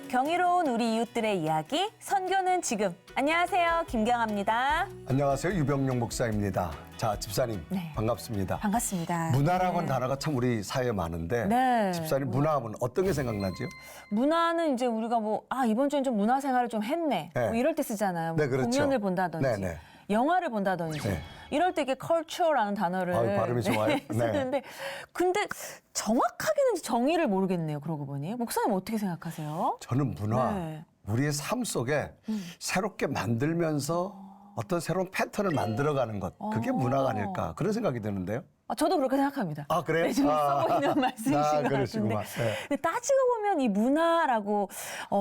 경이로운 우리 이웃들의 이야기, 선교는 지금. 안녕하세요, 김경아입니다. 안녕하세요, 유병용 목사입니다. 자, 집사님 네. 반갑습니다. 반갑습니다. 문화라고 하는 단어가 참 우리 사회에 많은데 네. 집사님 문화하면 어떤 게 생각나죠? 문화는 이제 우리가 이번 주엔 좀 문화생활을 좀 했네. 네. 뭐 이럴 때 쓰잖아요. 뭐 네, 그렇죠. 공연을 본다든지, 네, 네. 영화를 본다든지. 네. 이럴 때 이게 culture라는 단어를 발음이 좋아요. 네. 쓰는데 근데 정확하게는 정의를 모르겠네요. 그러고 보니. 목사님 어떻게 생각하세요? 저는 문화, 네. 우리의 삶 속에 새롭게 만들면서 어떤 새로운 패턴을 만들어가는 것, 그게 문화가 아닐까 그런 생각이 드는데요. 저도 그렇게 생각합니다. 아, 그래요? 네, 지금 써보 있는 말씀이신 것 같은데. 그러시구만. 네. 근데 따지고 보면 이 문화라고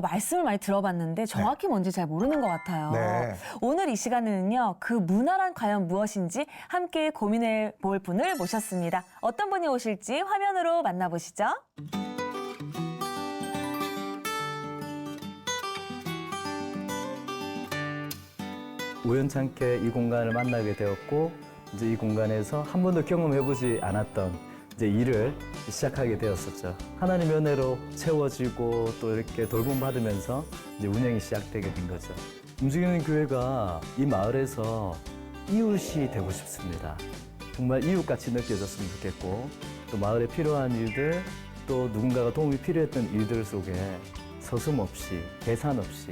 말씀을 많이 들어봤는데 정확히 뭔지 잘 모르는 것 같아요. 네. 오늘 이 시간에는요, 그 문화란 과연 무엇인지 함께 고민해 볼 분을 모셨습니다. 어떤 분이 오실지 화면으로 만나보시죠. 우연찮게 이 공간을 만나게 되었고 이제 이 공간에서 한 번도 경험해보지 않았던 이제 일을 시작하게 되었었죠. 하나님의 은혜로 채워지고 또 이렇게 돌봄받으면서 이제 운영이 시작되게 된 거죠. 움직이는 교회가 이 마을에서 이웃이 되고 싶습니다. 정말 이웃같이 느껴졌으면 좋겠고 또 마을에 필요한 일들 또 누군가가 도움이 필요했던 일들 속에 서슴없이 계산 없이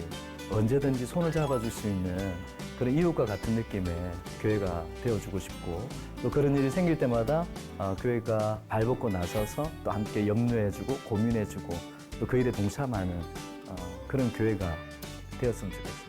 언제든지 손을 잡아줄 수 있는 그런 이웃과 같은 느낌의 교회가 되어주고 싶고 또 그런 일이 생길 때마다 교회가 발벗고 나서서 또 함께 염려해주고 고민해주고 또 그 일에 동참하는 그런 교회가 되었으면 좋겠습니다.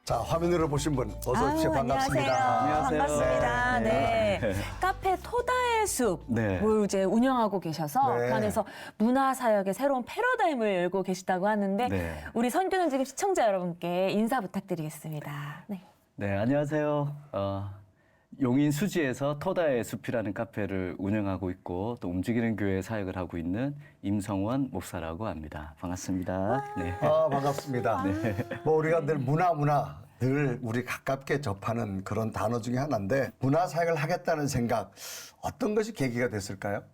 자, 화면으로 보신 분 어서 오십시오. 반갑습니다. 안녕하세요. 반갑습니다. 네. 네. 카페 토다의 숲을 네. 이제 운영하고 계셔서 네. 그 안에서 문화사역의 새로운 패러다임을 열고 계시다고 하는데 네. 우리 선교는 지금 시청자 여러분께 인사 부탁드리겠습니다. 네. 네, 안녕하세요. 용인 수지에서 토다의 숲이라는 카페를 운영하고 있고 또 움직이는 교회 사역을 하고 있는 임성원 목사라고 합니다. 반갑습니다. 네. 반갑습니다. 뭐 우리가 늘 문화 늘 우리 가깝게 접하는 그런 단어 중에 하나인데 문화 사역을 하겠다는 생각 어떤 것이 계기가 됐을까요?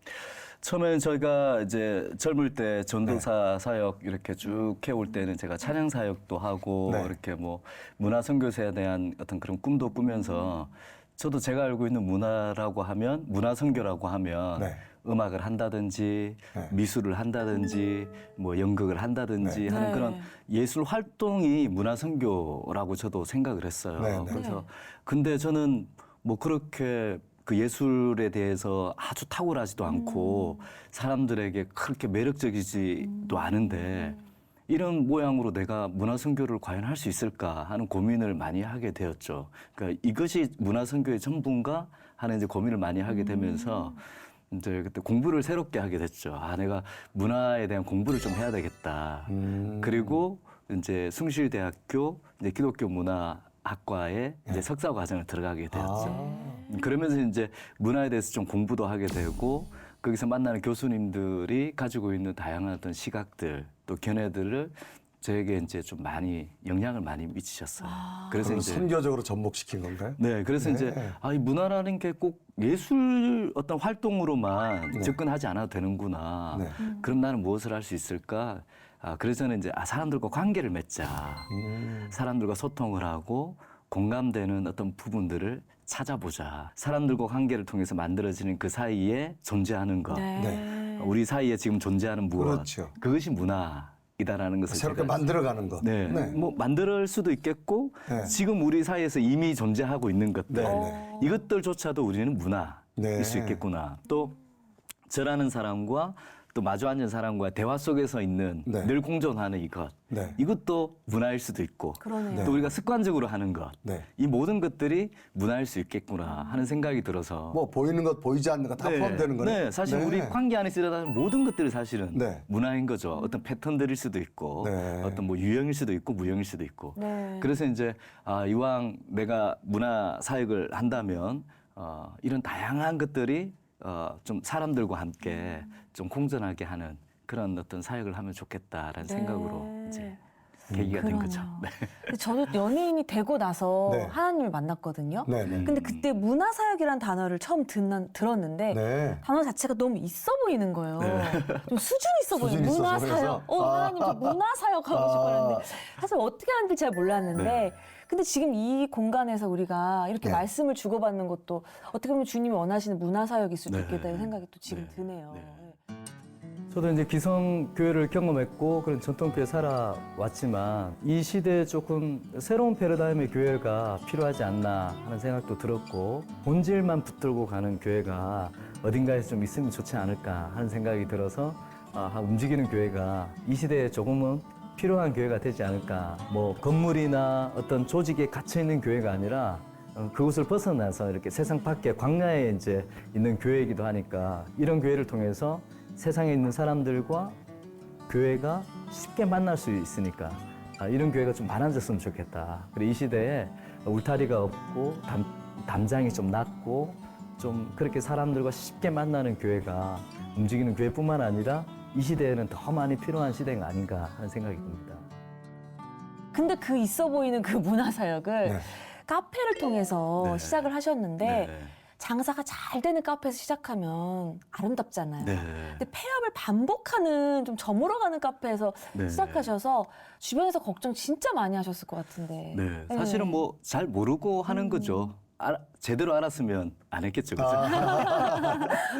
처음엔 저희가 이제 젊을 때 전도사 사역 이렇게 쭉 해올 때는 제가 찬양 사역도 하고 네. 이렇게 뭐 문화 선교사에 대한 어떤 그런 꿈도 꾸면서 저도 제가 알고 있는 문화라고 하면 문화 선교라고 하면 네. 음악을 한다든지 네. 미술을 한다든지 뭐 연극을 한다든지 네. 하는 네. 그런 예술 활동이 문화 선교라고 저도 생각을 했어요. 네, 네. 그래서 근데 저는 뭐 그렇게 그 예술에 대해서 아주 탁월하지도 않고 사람들에게 그렇게 매력적이지도 않은데 이런 모양으로 내가 문화선교를 과연 할 수 있을까 하는 고민을 많이 하게 되었죠. 그러니까 이것이 문화선교의 전부인가 하는 이제 고민을 많이 하게 되면서 이제 그때 공부를 새롭게 하게 됐죠. 내가 문화에 대한 공부를 좀 해야 되겠다. 그리고 이제 숭실대학교 이제 기독교 문화학과에 이제 석사 과정을 들어가게 되었죠. 그러면서 이제 문화에 대해서 좀 공부도 하게 되고 거기서 만나는 교수님들이 가지고 있는 다양한 어떤 시각들 또 견해들을 저에게 이제 좀 많이 영향을 많이 미치셨어요. 그래서 그럼 이제 선교적으로 접목시킨 건가요? 네, 그래서 네. 이제 이 문화라는 게 꼭 예술 어떤 활동으로만 접근하지 않아도 되는구나. 네. 그럼 나는 무엇을 할 수 있을까? 그래서는 이제 사람들과 관계를 맺자. 사람들과 소통을 하고 공감되는 어떤 부분들을 찾아보자. 사람들과 관계를 통해서 만들어지는 그 사이에 존재하는 것. 네. 우리 사이에 지금 존재하는 무엇. 그렇죠. 그것이 문화이다라는 것을 새롭게 제가 만들어가는 것. 네. 뭐 만들 수도 있겠고 네. 지금 우리 사이에서 이미 존재하고 있는 것들 네, 이것들조차도 우리는 문화일 네. 수 있겠구나. 또 저라는 사람과 또 마주 앉은 사람과 대화 속에서 있는 네. 늘 공존하는 이것 네. 이것도 문화일 수도 있고 그러네요. 또 우리가 습관적으로 하는 것 네. 이 모든 것들이 문화일 수 있겠구나 하는 생각이 들어서 뭐 보이는 것 보이지 않는 것 다 포함되는 거네. 네, 사실 네. 우리 관계 안에서 일어나는 모든 것들이 사실은 네. 문화인 거죠. 어떤 패턴들일 수도 있고, 네. 어떤 뭐 유형일 수도 있고, 무형일 수도 있고. 네. 그래서 이제 이왕 내가 문화 사역을 한다면 이런 다양한 것들이 좀 사람들과 함께 좀 공존하게 하는 그런 어떤 사역을 하면 좋겠다라는 네. 생각으로 이제 계기가 된 거죠. 그러네요. 네. 근데 저도 연예인이 되고 나서 네. 하나님을 만났거든요. 네네. 근데 그때 문화사역이라는 단어를 처음 들었는데 네. 단어 자체가 너무 있어 보이는 거예요. 좀 수준 있어 보여요. 수준 있어서 문화사역. 그래서? 하나님 저 문화사역 하고 싶었는데 사실 어떻게 하는지 잘 몰랐는데 네. 근데 지금 이 공간에서 우리가 이렇게 네. 말씀을 주고받는 것도 어떻게 보면 주님이 원하시는 문화사역일 수도 네. 있겠다는 생각이 또 지금 네. 드네요. 네. 저도 이제 기성 교회를 경험했고 그런 전통 교회 살아왔지만 이 시대에 조금 새로운 패러다임의 교회가 필요하지 않나 하는 생각도 들었고 본질만 붙들고 가는 교회가 어딘가에 좀 있으면 좋지 않을까 하는 생각이 들어서 움직이는 교회가 이 시대에 조금은 필요한 교회가 되지 않을까. 뭐 건물이나 어떤 조직에 갇혀 있는 교회가 아니라 그곳을 벗어나서 이렇게 세상 밖에 광야에 이제 있는 교회이기도 하니까 이런 교회를 통해서 세상에 있는 사람들과 교회가 쉽게 만날 수 있으니까 이런 교회가 좀 많아졌으면 좋겠다. 그리고 이 시대에 울타리가 없고 담장이 좀 낮고 좀 그렇게 사람들과 쉽게 만나는 교회가 움직이는 교회뿐만 아니라 이 시대에는 더 많이 필요한 시대가 아닌가 하는 생각이 듭니다. 근데 그 있어 보이는 그 문화사역을 네. 카페를 통해서 네. 시작을 하셨는데 네. 장사가 잘 되는 카페에서 시작하면 아름답잖아요. 네. 근데 폐업을 반복하는 좀 저물어가는 카페에서 네. 시작하셔서 주변에서 걱정 진짜 많이 하셨을 것 같은데. 네. 사실은 뭐 잘 모르고 하는 거죠. 제대로 알았으면 안 했겠죠. 그죠?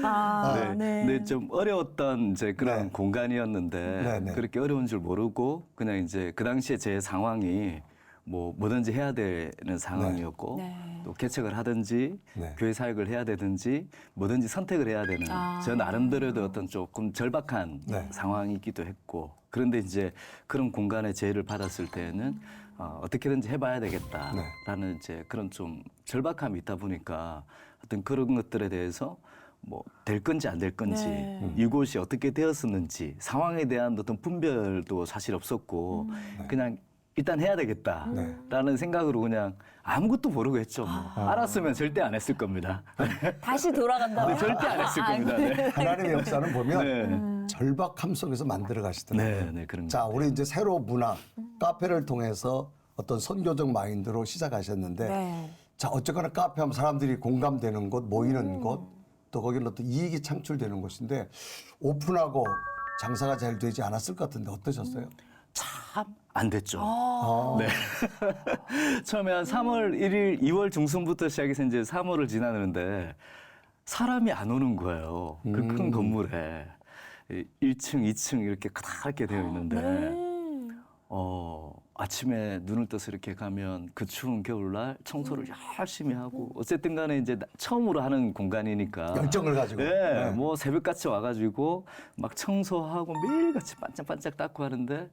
아, 네. 근데 좀 어려웠던 이제 그런 네. 공간이었는데 네, 네. 그렇게 어려운 줄 모르고 그냥 이제 그 당시에 제 상황이 뭐든지 해야 되는 상황이었고 네. 또 개척을 하든지 네. 교회 사역을 해야 되든지 뭐든지 선택을 해야 되는 저 나름대로도 어떤 조금 절박한 네. 상황이기도 했고 그런데 이제 그런 공간에 제의를 받았을 때는 어떻게든지 해봐야 되겠다라는 이제 그런 좀 절박함이 있다 보니까 어떤 그런 것들에 대해서 뭐 될 건지 안 될 건지 네. 이곳이 어떻게 되었었는지 상황에 대한 어떤 분별도 사실 없었고 그냥 일단 해야 되겠다라는 생각으로 그냥 아무것도 모르고 했죠. 뭐. 알았으면 절대 안 했을 겁니다. 다시 돌아간다면 네, 절대 안 했을 겁니다. 네. 하나님의 역사는 보면 네. 절박함 속에서 만들어 가시더라고요. 네, 네, 그런 자, 것 우리 이제 새로 문화, 카페를 통해서 어떤 선교적 마인드로 시작하셨는데 네. 자, 어쨌거나 카페 하면 사람들이 공감되는 곳, 모이는 곳, 또 거기는 어떤 이익이 창출되는 곳인데 오픈하고 장사가 잘 되지 않았을 것 같은데 어떠셨어요? 참 안 됐죠. 아, 네. 처음에 한 3월 1일, 2월 중순부터 시작해서 이제 3월을 지나는데 사람이 안 오는 거예요. 그 큰 건물에 1층, 2층 이렇게 크다랗게 되어 있는데 아침에 눈을 떠서 이렇게 가면 그 추운 겨울날 청소를 열심히 하고 어쨌든 간에 이제 처음으로 하는 공간이니까 열정을 가지고. 네, 뭐 새벽같이 와가지고 막 청소하고 매일같이 반짝반짝 닦고 하는데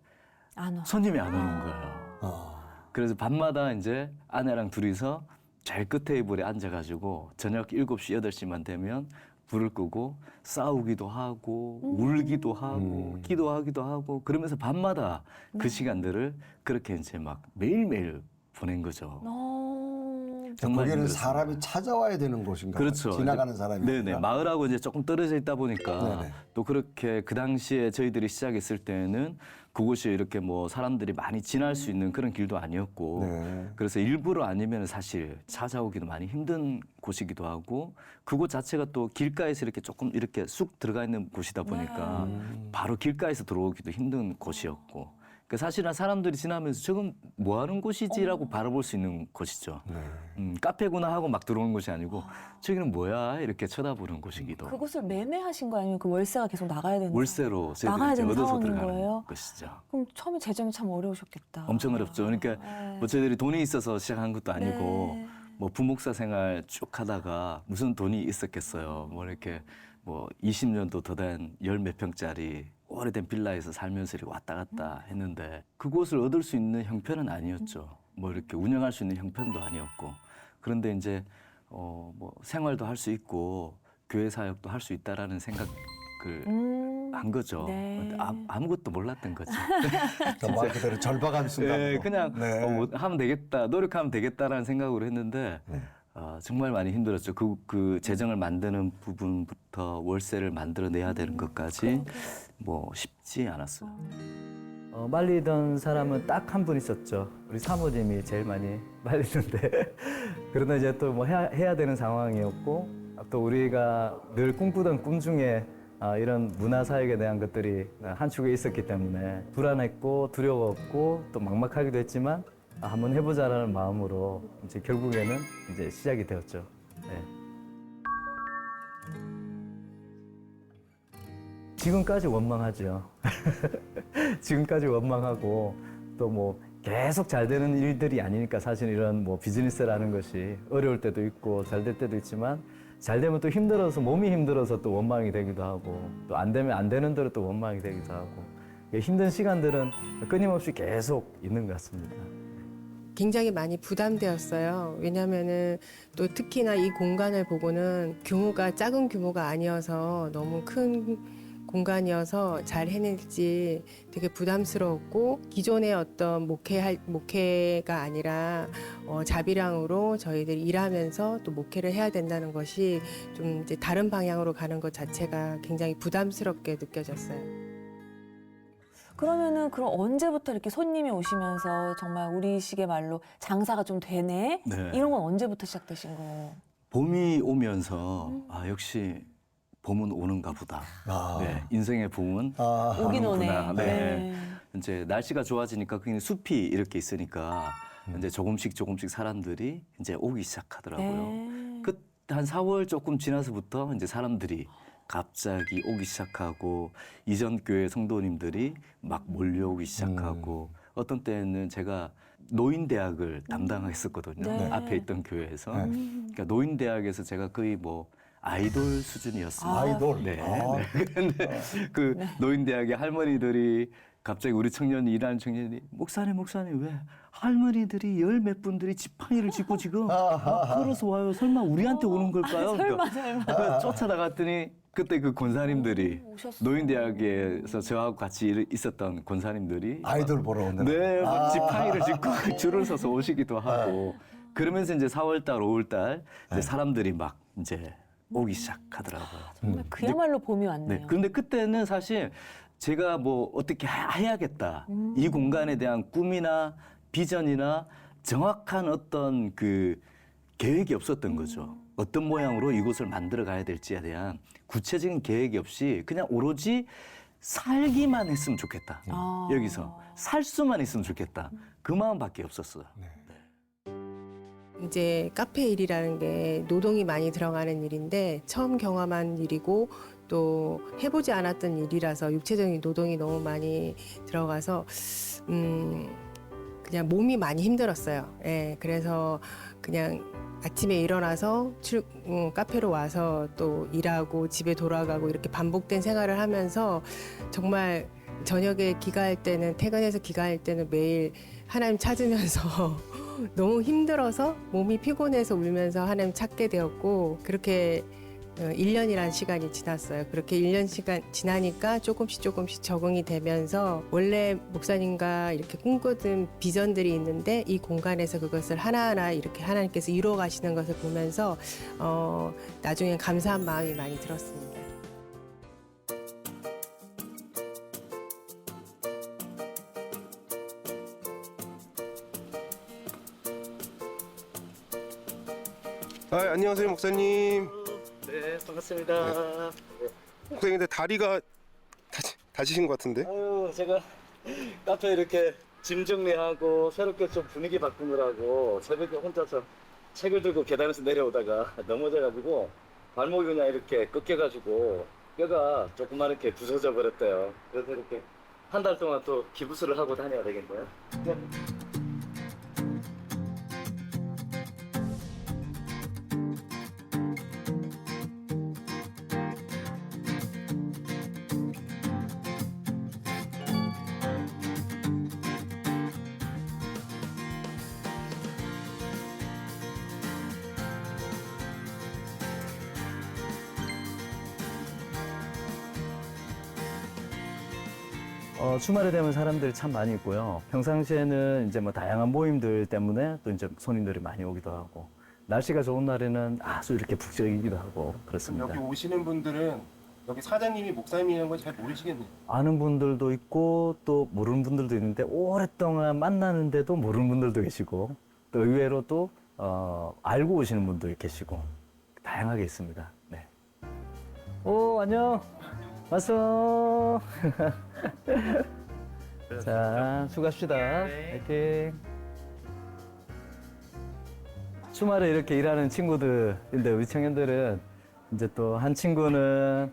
안 와. 손님이 안 오는 거예요. 어. 그래서 밤마다 이제 아내랑 둘이서 제일 끝 테이블에 앉아가지고 저녁 7시, 8시만 되면 불을 끄고 싸우기도 하고 울기도 하고 기도하기도 하고 그러면서 밤마다 그 시간들을 그렇게 이제 막 매일매일 보낸 거죠. 정말 거기는 힘들었습니다. 사람이 찾아와야 되는 곳인가요? 그렇죠. 지나가는 사람이 네네. 아니라. 마을하고 이제 조금 떨어져 있다 보니까 네네. 또 그렇게 그 당시에 저희들이 시작했을 때는 그곳이 이렇게 뭐 사람들이 많이 지날 수 있는 그런 길도 아니었고 네. 그래서 일부러 아니면 사실 찾아오기도 많이 힘든 곳이기도 하고 그곳 자체가 또 길가에서 이렇게 조금 이렇게 쑥 들어가 있는 곳이다 보니까 바로 길가에서 들어오기도 힘든 곳이었고 그 사실은 사람들이 지나면서 저건 뭐 하는 곳이지라고 바라볼 수 있는 곳이죠. 카페구나 하고 막 들어오는 곳이 아니고 저기는 뭐야 이렇게 쳐다보는 곳이기도. 그곳을 매매하신 거 아니면 그 월세가 계속 나가야 되는 월세로 나가야 저희들이 이제 되는 얻어서 상황인 들어가는 거예요? 것이죠. 그럼 처음에 재정이 참 어려우셨겠다. 엄청 어렵죠. 그러니까 네. 뭐 저희들이 돈이 있어서 시작한 것도 아니고 네. 뭐 부목사 생활 쭉 하다가 무슨 돈이 있었겠어요. 뭐 이렇게 뭐 20년도 더 된 열 몇 평짜리 오래된 빌라에서 살면서 이렇게 왔다 갔다 했는데 그곳을 얻을 수 있는 형편은 아니었죠. 뭐 이렇게 운영할 수 있는 형편도 아니었고 그런데 이제 뭐 생활도 할 수 있고 교회 사역도 할 수 있다라는 생각을 한 거죠. 네. 근데 아무것도 몰랐던 거죠. 그러니까 말 그대로 절박한 순간으로. 네, 그냥 네. 뭐 하면 되겠다, 노력하면 되겠다라는 생각으로 했는데 정말 많이 힘들었죠. 그 재정을 만드는 부분부터 월세를 만들어내야 되는 것까지 뭐 쉽지 않았어요. 말리던 사람은 딱 한 분 있었죠. 우리 사모님이 제일 많이 말리는데 그러다 이제 또 뭐 해야 되는 상황이었고 또 우리가 늘 꿈꾸던 꿈 중에 이런 문화사역에 대한 것들이 한 축에 있었기 때문에 불안했고 두려웠고 또 막막하기도 했지만 한번 해보자라는 마음으로 이제 결국에는 이제 시작이 되었죠. 네. 지금까지 원망하죠. 지금까지 원망하고 또 뭐 계속 잘 되는 일들이 아니니까 사실 이런 뭐 비즈니스라는 것이 어려울 때도 있고 잘 될 때도 있지만 잘 되면 또 힘들어서 몸이 힘들어서 또 원망이 되기도 하고 또 안 되면 안 되는 대로 또 원망이 되기도 하고 힘든 시간들은 끊임없이 계속 있는 것 같습니다. 굉장히 많이 부담되었어요. 왜냐면은 또 특히나 이 공간을 보고는 규모가 작은 규모가 아니어서 너무 큰 공간이어서 잘 해낼지 되게 부담스러웠고 기존의 어떤 목회가 아니라 자비랑으로 저희들이 일하면서 또 목회를 해야 된다는 것이 좀 이제 다른 방향으로 가는 것 자체가 굉장히 부담스럽게 느껴졌어요. 그러면은 그럼 언제부터 이렇게 손님이 오시면서 정말 우리식의 말로 장사가 좀 되네? 네. 이런 건 언제부터 시작되신 거예요? 봄이 오면서 역시 봄은 오는가 보다. 아. 네, 인생의 봄은 오긴 오네. 오는구나. 네. 이제 날씨가 좋아지니까 그냥 숲이 이렇게 있으니까 이제 조금씩 사람들이 이제 오기 시작하더라고요. 네. 그 한 4월 조금 지나서부터 이제 사람들이 갑자기 오기 시작하고 이전 교회 성도님들이 막 몰려오기 시작하고 어떤 때는 제가 노인대학을 담당했었거든요. 네. 앞에 있던 교회에서. 네. 그러니까 노인대학에서 제가 거의 뭐 아이돌 수준이었습니다. 아이돌. 네. 아. 네. 근데 그 노인대학의 할머니들이 갑자기 우리 청년이 일하는 청년이 목사님 왜 할머니들이 열 몇 분들이 지팡이를 짚고 지금 걸어서 와요. 설마 우리한테 오는 걸까요? 설마. 그래서 쫓아나갔더니 그때 그 권사님들이 오셨어요. 노인대학에서 저하고 같이 있었던 권사님들이 아이돌 보러 온다. 네, 막 지팡이를 짚고 줄을 서서 오시기도 하고 그러면서 이제 4월달, 5월달 이제 사람들이 막 이제 오기 시작하더라고요. 정말 그야말로 봄이 왔네요. 네, 그런데 그때는 사실 제가 뭐 어떻게 해야겠다 이 공간에 대한 꿈이나 비전이나 정확한 어떤 그 계획이 없었던 거죠. 어떤 모양으로 이곳을 만들어 가야 될지에 대한 구체적인 계획이 없이 그냥 오로지 살기만 했으면 좋겠다. 아. 여기서 살 수만 있으면 좋겠다. 그 마음밖에 없었어요. 이제 카페 일이라는 게 노동이 많이 들어가는 일인데 처음 경험한 일이고 또 해보지 않았던 일이라서 육체적인 노동이 너무 많이 들어가서 그냥 몸이 많이 힘들었어요. 예, 그래서 그냥 아침에 일어나서 카페로 와서 또 일하고 집에 돌아가고 이렇게 반복된 생활을 하면서 정말 저녁에 귀가할 때는 퇴근해서 귀가할 때는 매일 하나님 찾으면서 너무 힘들어서 몸이 피곤해서 울면서 하나님 찾게 되었고 그렇게 1년이라는 시간이 지났어요. 그렇게 1년 시간 지나니까 조금씩 적응이 되면서 원래 목사님과 이렇게 꿈꾸던 비전들이 있는데 이 공간에서 그것을 하나하나 이렇게 하나님께서 이루어 가시는 것을 보면서 나중에 감사한 마음이 많이 들었습니다. 안녕하세요, 목사님. 네, 반갑습니다. 목사님, 근데 다리가 다치신 것 같은데? 아유, 제가 카페 이렇게 짐 정리하고 새롭게 좀 분위기 바꾸느라고 새벽에 혼자서 책을 들고 계단에서 내려오다가 넘어져가지고 발목이 그냥 이렇게 꺾여가지고 뼈가 조그맣게 부서져 버렸대요. 그래서 이렇게 한 달 동안 또 기부스를 하고 다녀야 되겠네요. 주말에 되면 사람들이 참 많이 있고요. 평상시에는 이제 뭐 다양한 모임들 때문에 또 이제 손님들이 많이 오기도 하고 날씨가 좋은 날에는 아주 이렇게 북적이기도 하고 그렇습니다. 여기 오시는 분들은 여기 사장님이 목사님이라는 걸 잘 모르시겠네요. 아는 분들도 있고 또 모르는 분들도 있는데 오랫동안 만나는데도 모르는 분들도 계시고 또 의외로 또 알고 오시는 분도 계시고 다양하게 있습니다. 네. 오 안녕. 왔어. 자 수고합시다. 화이팅. 주말에 이렇게 일하는 친구들인데 우리 청년들은 이제 또 한 친구는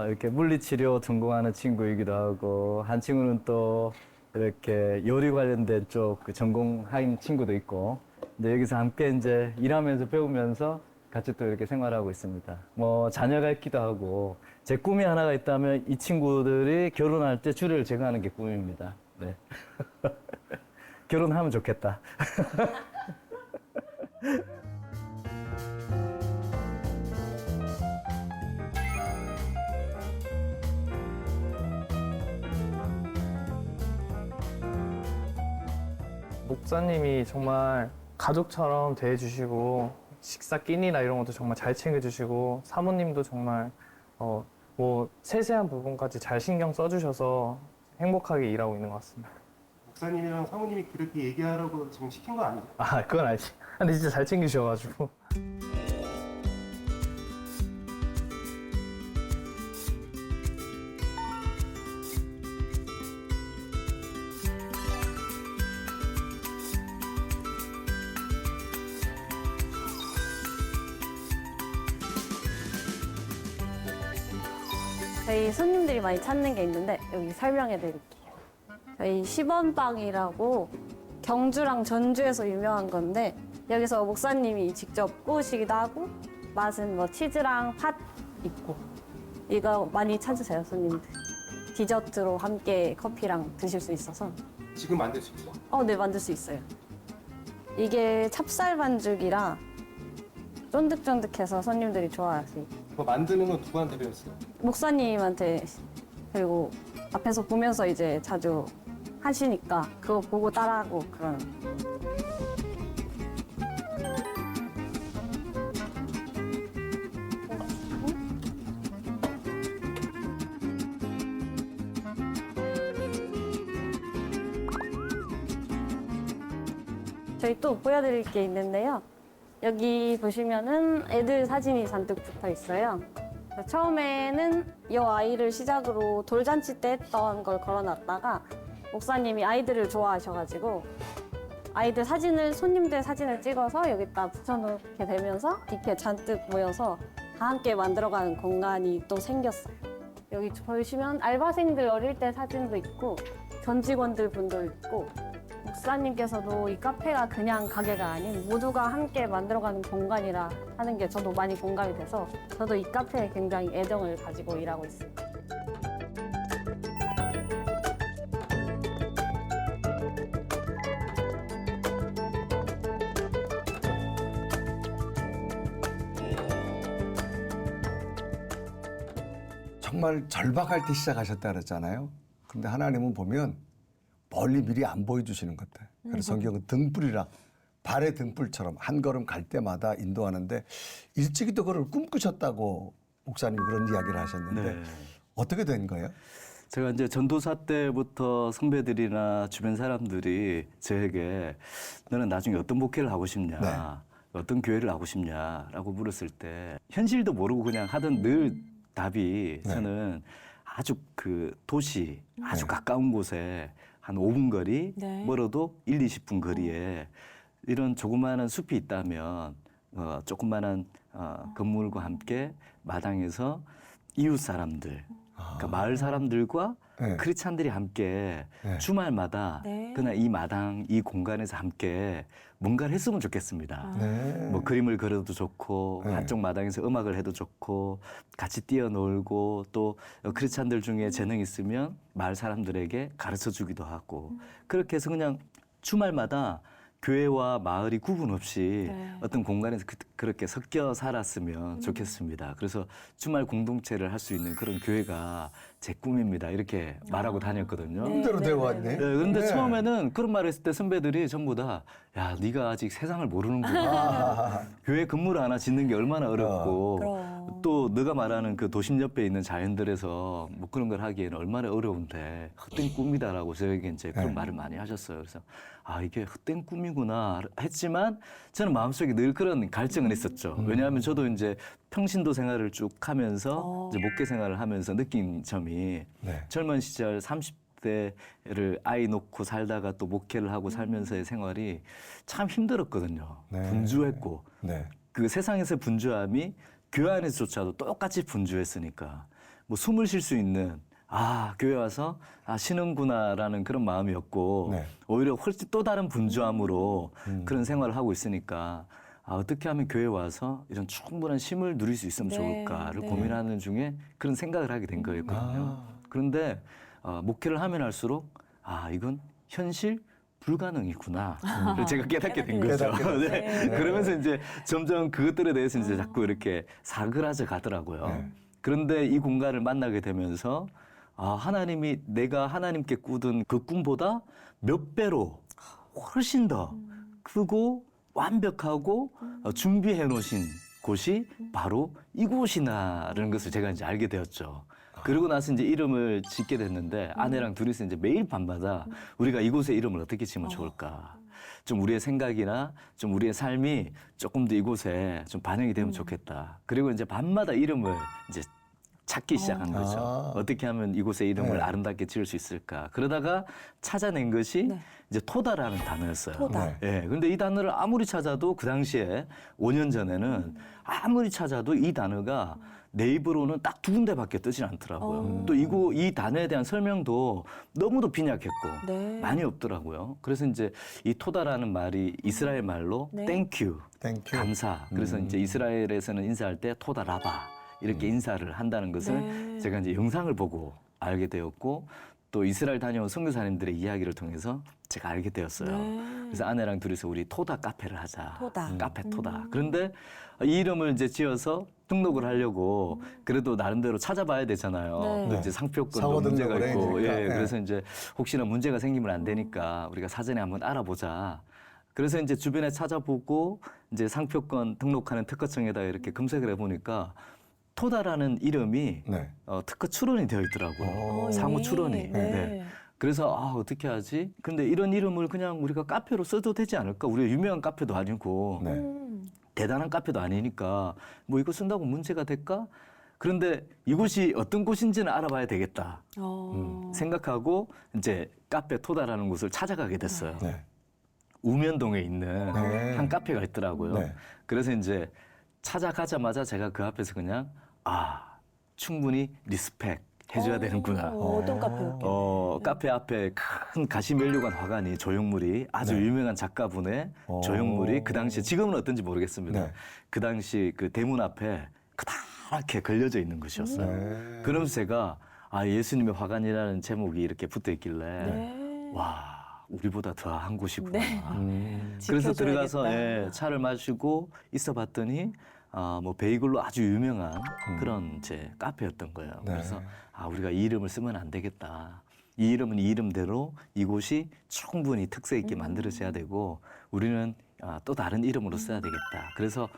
이렇게 물리치료 전공하는 친구이기도 하고 한 친구는 또 이렇게 요리 관련된 쪽 그 전공한 친구도 있고 이제 여기서 함께 이제 일하면서 배우면서 같이 또 이렇게 생활하고 있습니다. 뭐 자녀가 있기도 하고 제 꿈이 하나가 있다면 이 친구들이 결혼할 때 주례를 제가 하는 게 꿈입니다. 네. 결혼하면 좋겠다. 목사님이 정말 가족처럼 대해주시고 식사 끼니나 이런 것도 정말 잘 챙겨주시고 사모님도 정말 뭐 세세한 부분까지 잘 신경 써주셔서 행복하게 일하고 있는 것 같습니다. 목사님이랑 사모님이 그렇게 얘기하라고 지금 시킨 거 아니죠? 아 그건 알지. 근데 진짜 잘 챙기셔가지고. 저희 손님들이 많이 찾는 게 있는데 여기 설명해 드릴게요. 저희 10원빵이라고 경주랑 전주에서 유명한 건데 여기서 목사님이 직접 구우시기도 하고 맛은 뭐 치즈랑 팥 있고 이거 많이 찾으세요 손님들. 디저트로 함께 커피랑 드실 수 있어서. 지금 만들 수 있어. 네 만들 수 있어요. 이게 찹쌀 반죽이라 쫀득쫀득해서 손님들이 좋아하세요. 그거 만드는 건 누구한테 배웠어요? 목사님한테 그리고 앞에서 보면서 이제 자주 하시니까 그거 보고 따라하고 그런. 저희 또 보여드릴 게 있는데요. 여기 보시면은 애들 사진이 잔뜩 붙어 있어요. 처음에는 이 아이를 시작으로 돌잔치 때 했던 걸 걸어놨다가 목사님이 아이들을 좋아하셔가지고 아이들 사진을 손님들 사진을 찍어서 여기다 붙여놓게 되면서 이렇게 잔뜩 모여서 다 함께 만들어가는 공간이 또 생겼어요. 여기 보시면 알바생들 어릴 때 사진도 있고 전 직원들 분도 있고 목사님께서도 이 카페가 그냥 가게가 아닌 모두가 함께 만들어가는 공간이라 하는 게 저도 많이 공감이 돼서 저도 이 카페에 굉장히 애정을 가지고 일하고 있습니다. 정말 절박할 때 시작하셨다 그랬잖아요. 근데 하나님은 보면 멀리 미리 안 보여주시는 것 같아요. 그래서 성경은 등불이라 발의 등불처럼 한 걸음 갈 때마다 인도하는데 일찍이도 그걸 꿈꾸셨다고 목사님이 그런 이야기를 하셨는데 네. 어떻게 된 거예요? 제가 이제 전도사 때부터 선배들이나 주변 사람들이 저에게 너는 나중에 어떤 목회를 하고 싶냐, 네. 어떤 교회를 하고 싶냐라고 물었을 때 현실도 모르고 그냥 하던 늘 답이 네. 저는 아주 그 도시 아주 네. 가까운 곳에 한 5분 거리, 네. 멀어도 1, 20분 거리에 이런 조그마한 숲이 있다면 조그마한 건물과 함께 마당에서 이웃 사람들, 그러니까 마을 사람들과 네. 크리스찬들이 함께 네. 주말마다 네. 그냥 이 마당, 이 공간에서 함께 뭔가를 했으면 좋겠습니다. 네. 뭐 그림을 그려도 좋고 네. 한쪽 마당에서 음악을 해도 좋고 같이 뛰어놀고 또 크리스찬들 중에 재능 있으면 마을 사람들에게 가르쳐 주기도 하고 그렇게 해서 그냥 주말마다 교회와 마을이 구분 없이 네. 어떤 공간에서 그렇게 섞여 살았으면 좋겠습니다. 그래서 주말 공동체를 할 수 있는 그런 교회가 제 꿈입니다. 이렇게 말하고 다녔거든요. 네. 꿈대로 되어 왔네. 네, 근데 네. 처음에는 그런 말을 했을 때 선배들이 전부 다 야, 네가 아직 세상을 모르는구나. 교회 건물 하나 짓는 게 얼마나 어렵고 그럼. 또 너가 말하는 그 도심 옆에 있는 자연들에서 뭐 그런 걸 하기에는 얼마나 어려운데 헛된 꿈이다라고 저에게 이제 그런 네. 말을 많이 하셨어요. 그래서 아 이게 헛된 꿈이구나 했지만 저는 마음속에 늘 그런 갈증은 있었죠. 왜냐하면 저도 이제 평신도 생활을 쭉 하면서 이제 목회 생활을 하면서 느낀 점이 네. 젊은 시절 30대를 아이 놓고 살다가 또 목회를 하고 살면서의 생활이 참 힘들었거든요. 네. 분주했고 네. 그 세상에서 분주함이 교회 안에서조차도 똑같이 분주했으니까 뭐 숨을 쉴 수 있는 아 교회 와서 아 쉬는구나라는 그런 마음이었고 네. 오히려 훨씬 또 다른 분주함으로 그런 생활을 하고 있으니까 아, 어떻게 하면 교회 와서 이런 충분한 쉼을 누릴 수 있으면 네, 좋을까를 네. 고민하는 중에 그런 생각을 하게 된 거였거든요. 그런데 목회를 하면 할수록 아 이건 현실 불가능이구나. 를 제가 깨닫게 된 거죠. 깨닫게 네. 그러면서 이제 점점 그것들에 대해서 이제 자꾸 이렇게 사그라져 가더라고요. 네. 그런데 이 공간을 만나게 되면서 아, 하나님이 내가 하나님께 꾸던 그 꿈보다 몇 배로 훨씬 더 크고 완벽하고 준비해 놓으신 곳이 바로 이곳이나라는 것을 제가 이제 알게 되었죠. 그러고 나서 이제 이름을 짓게 됐는데 아내랑 둘이서 이제 매일 밤마다 우리가 이곳에 이름을 어떻게 지으면 좋을까. 좀 우리의 생각이나 좀 우리의 삶이 조금 더 이곳에 좀 반영이 되면 좋겠다. 그리고 이제 밤마다 이름을 이제 찾기 시작한 거죠. 아. 어떻게 하면 이곳에 이름을 네. 아름답게 지을 수 있을까. 그러다가 찾아낸 것이 네. 이제 토다라는 단어였어요. 토다. 네. 예. 근데 이 단어를 아무리 찾아도 그 당시에 5년 전에는 아무리 찾아도 이 단어가 내 입으로는 딱 두 군데밖에 뜨지 않더라고요. 또 이 단어에 대한 설명도 너무도 빈약했고 네. 많이 없더라고요. 그래서 이제 이 토다라는 말이 이스라엘 말로 네. 땡큐, 땡큐. 감사. 그래서 이제 이스라엘에서는 인사할 때 토다라바 이렇게 인사를 한다는 것을 네. 제가 이제 영상을 보고 알게 되었고 또 이스라엘 다녀온 선교사님들의 이야기를 통해서 제가 알게 되었어요. 네. 그래서 아내랑 둘이서 우리 토다 카페를 하자. 토다. 카페 토다. 그런데 이 이름을 이제 지어서 등록을 하려고 그래도 나름대로 찾아봐야 되잖아요. 네. 근데 이제 상표권도 상호 문제가 등록을 있고, 해야 되니까. 예, 네. 그래서 이제 혹시나 문제가 생기면 안 되니까 우리가 사전에 한번 알아보자. 그래서 이제 주변에 찾아보고 이제 상표권 등록하는 특허청에다 이렇게 검색을 해보니까 토다라는 이름이 네. 특허 출원이 되어 있더라고요. 사무 이미? 출원이. 네. 그래서 아 어떻게 하지? 근데 이런 이름을 그냥 우리가 카페로 써도 되지 않을까? 우리가 유명한 카페도 아니고 네. 대단한 카페도 아니니까 뭐 이거 쓴다고 문제가 될까? 그런데 이곳이 어떤 곳인지는 알아봐야 되겠다 생각하고 이제 카페 토다라는 곳을 찾아가게 됐어요. 네. 우면동에 있는 네. 한 카페가 있더라고요. 네. 그래서 이제 찾아가자마자 제가 그 앞에서 그냥 아 충분히 리스펙 해줘야 되는구나. 어떤 카페였길래? 카페 앞에 큰 가시면류관 화관이 조형물이 아주 네. 유명한 작가분의 조형물이 그 당시에 지금은 어떤지 모르겠습니다. 네. 그 당시 그 대문 앞에 그렇게 걸려져 있는 것이었어요. 네. 그러면서 제가 아 예수님의 화관이라는 제목이 이렇게 붙어 있길래 네. 와 우리보다 더한 곳이구나. 네. 그래서 지켜줘야겠다. 들어가서 예, 차를 마시고 있어봤더니 뭐 베이글로 아주 유명한 그런 이제 카페였던 거예요. 네. 그래서 아 우리가 이 이름을 쓰면 안 되겠다. 이 이름은 이 이름대로 이곳이 충분히 특색 있게 만들어져야 되고 우리는 또 다른 이름으로 써야 되겠다. 그래서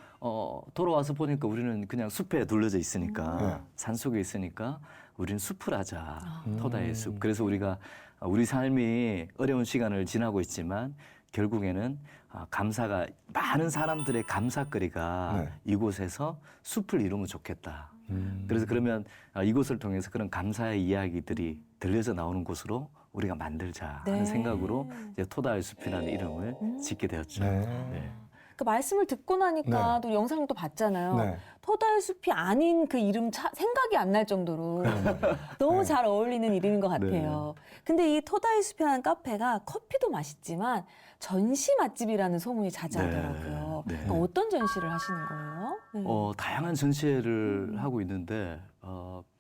돌아와서 보니까 우리는 그냥 숲에 둘러져 있으니까 산 속에 있으니까 우리는 숲을 하자. 토다의 숲. 그래서 우리가 우리 삶이 어려운 시간을 지나고 있지만 결국에는 감사가 많은 사람들의 감사거리가 네. 이곳에서 숲을 이루면 좋겠다. 그래서 그러면 이곳을 통해서 그런 감사의 이야기들이 들려져 나오는 곳으로 우리가 만들자 하는 네. 생각으로 이제 토다의 숲이라는 이름을 짓게 되었죠. 네. 네. 그 말씀을 듣고 나니까 또 영상을 또 봤잖아요. 네. 토다의 숲이 아닌 그 이름 생각이 안 날 정도로 너무 네. 잘 어울리는 이름인 것 같아요. 근데 이 토다의 숲이라는 카페가 커피도 맛있지만 전시 맛집이라는 소문이 자자하더라고요. 네. 그러니까 어떤 전시를 하시는 거예요? 네. 다양한 전시회를 하고 있는데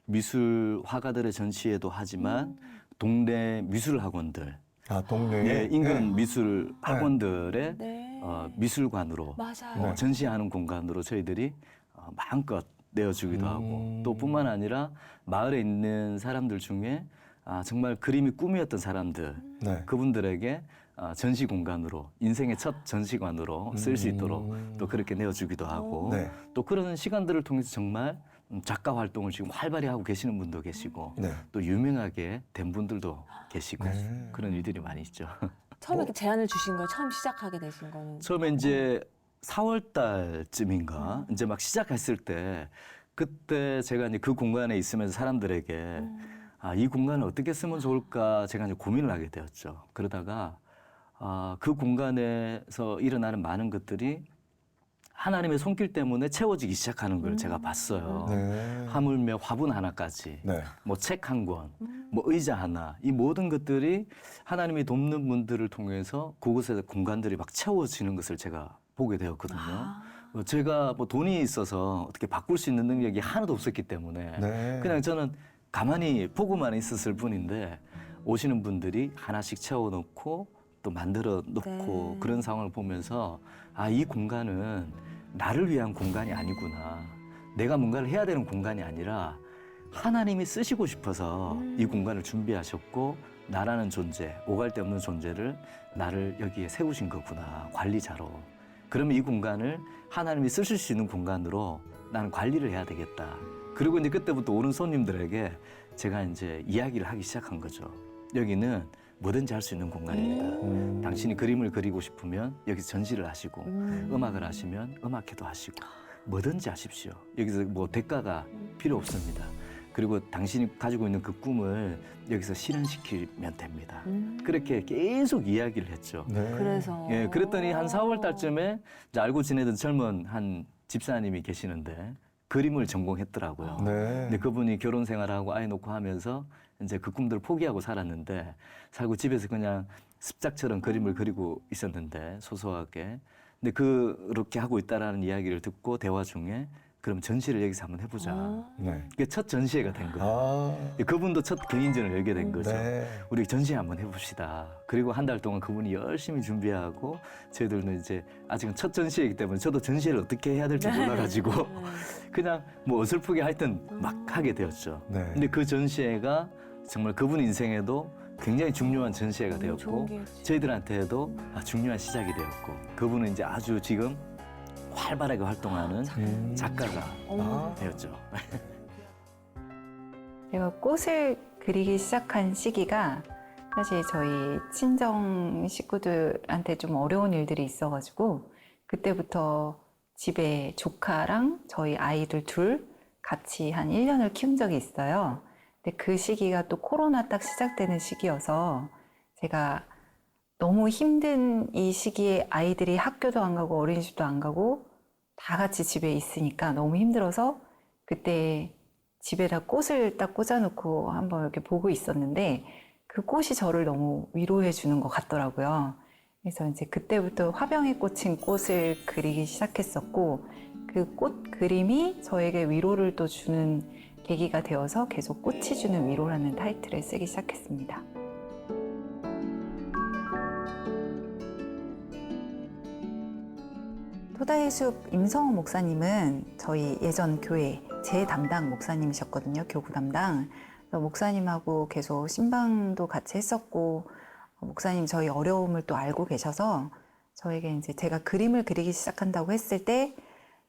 미술 화가들의 전시회도 하지만 동네 미술 학원들, 아, 동네에. 예, 인근 네. 미술 학원들의 네. 미술관으로 맞아요. 전시하는 공간으로 저희들이 마음껏 내어주기도 하고 또 뿐만 아니라 마을에 있는 사람들 중에 정말 그림이 꿈이었던 사람들 네. 그분들에게 전시 공간으로 인생의 첫 전시관으로 쓸 수 있도록 또 그렇게 내어주기도 하고 네. 또 그런 시간들을 통해서 정말 작가 활동을 지금 활발히 하고 계시는 분도 계시고 네. 또 유명하게 된 분들도 계시고 네. 그런 일들이 많이 있죠. 처음에 이렇게 제안을 주신 거예요? 처음 시작하게 되신 거는? 처음에 이제 4월 달쯤인가 이제 막 시작했을 때 그때 제가 이제 그 공간에 있으면서 사람들에게 이 공간을 어떻게 쓰면 좋을까 제가 이제 고민을 하게 되었죠. 그러다가 그 공간에서 일어나는 많은 것들이 하나님의 손길 때문에 채워지기 시작하는 걸 제가 봤어요. 네. 하물며 화분 하나까지, 네. 뭐 책 한 권, 뭐 의자 하나, 이 모든 것들이 하나님이 돕는 분들을 통해서 그곳의 공간들이 막 채워지는 것을 제가 보게 되었거든요. 제가 뭐 돈이 있어서 어떻게 바꿀 수 있는 능력이 하나도 없었기 때문에 네. 그냥 저는 가만히 보고만 있었을 뿐인데 오시는 분들이 하나씩 채워놓고 또 만들어 놓고 네. 그런 상황을 보면서 이 공간은 나를 위한 공간이 아니구나. 내가 뭔가를 해야 되는 공간이 아니라 하나님이 쓰시고 싶어서 이 공간을 준비하셨고 나라는 존재, 오갈 데 없는 존재를 나를 여기에 세우신 거구나. 관리자로. 그러면 이 공간을 하나님이 쓰실 수 있는 공간으로 나는 관리를 해야 되겠다. 그리고 이제 그때부터 오는 손님들에게 제가 이제 이야기를 하기 시작한 거죠. 여기는 뭐든지 할 수 있는 공간입니다. 당신이 그림을 그리고 싶으면 여기서 전시를 하시고 음악을 하시면 음악회도 하시고 뭐든지 하십시오. 여기서 뭐 대가가 필요 없습니다. 그리고 당신이 가지고 있는 그 꿈을 여기서 실현시키면 됩니다. 그렇게 계속 이야기를 했죠. 네. 그래서. 예, 그랬더니 한 4월 달쯤에 이제 알고 지내던 젊은 한 집사님이 계시는데 그림을 전공했더라고요. 네. 근데 그분이 결혼 생활하고 아이 놓고 하면서 이제 그 꿈들을 포기하고 살았는데 살고 집에서 그냥 습작처럼 그림을 그리고 있었는데 소소하게. 근데 그렇게 하고 있다라는 이야기를 듣고 대화 중에 그럼 전시를 여기서 한번 해보자. 네. 그게 첫 전시회가 된 거예요. 그분도 첫 개인전을 열게 된 거죠. 네. 우리 전시회 한번 해봅시다. 그리고 한 달 동안 그분이 열심히 준비하고 저희들은 이제 아직은 첫 전시회이기 때문에 저도 전시회를 어떻게 해야 될지 몰라가지고 그냥 뭐 어설프게 하여튼 막 하게 되었죠. 네. 근데 그 전시회가 정말 그분 인생에도 굉장히 중요한 전시회가 되었고 좋은 기회지. 저희들한테도 중요한 시작이 되었고 그분은 이제 아주 지금 활발하게 활동하는 작가가 되었죠. 제가 꽃을 그리기 시작한 시기가 사실 저희 친정 식구들한테 좀 어려운 일들이 있어가지고 그때부터 집에 조카랑 저희 아이들 둘 같이 한 1년을 키운 적이 있어요. 근데 그 시기가 또 코로나 딱 시작되는 시기여서 제가 너무 힘든 이 시기에 아이들이 학교도 안 가고 어린이집도 안 가고 다 같이 집에 있으니까 너무 힘들어서 그때 집에다 꽃을 딱 꽂아놓고 한번 이렇게 보고 있었는데 그 꽃이 저를 너무 위로해 주는 것 같더라고요. 그래서 이제 그때부터 화병에 꽂힌 꽃을 그리기 시작했었고 그 꽃 그림이 저에게 위로를 또 주는 계기가 되어서 계속 꽃이 주는 위로라는 타이틀을 쓰기 시작했습니다. 토다의 숲 임성호 목사님은 저희 예전 교회 제 담당 목사님이셨거든요. 교구 담당. 그래서 목사님하고 계속 신방도 같이 했었고 목사님 저희 어려움을 또 알고 계셔서 저에게 이제 제가 그림을 그리기 시작한다고 했을 때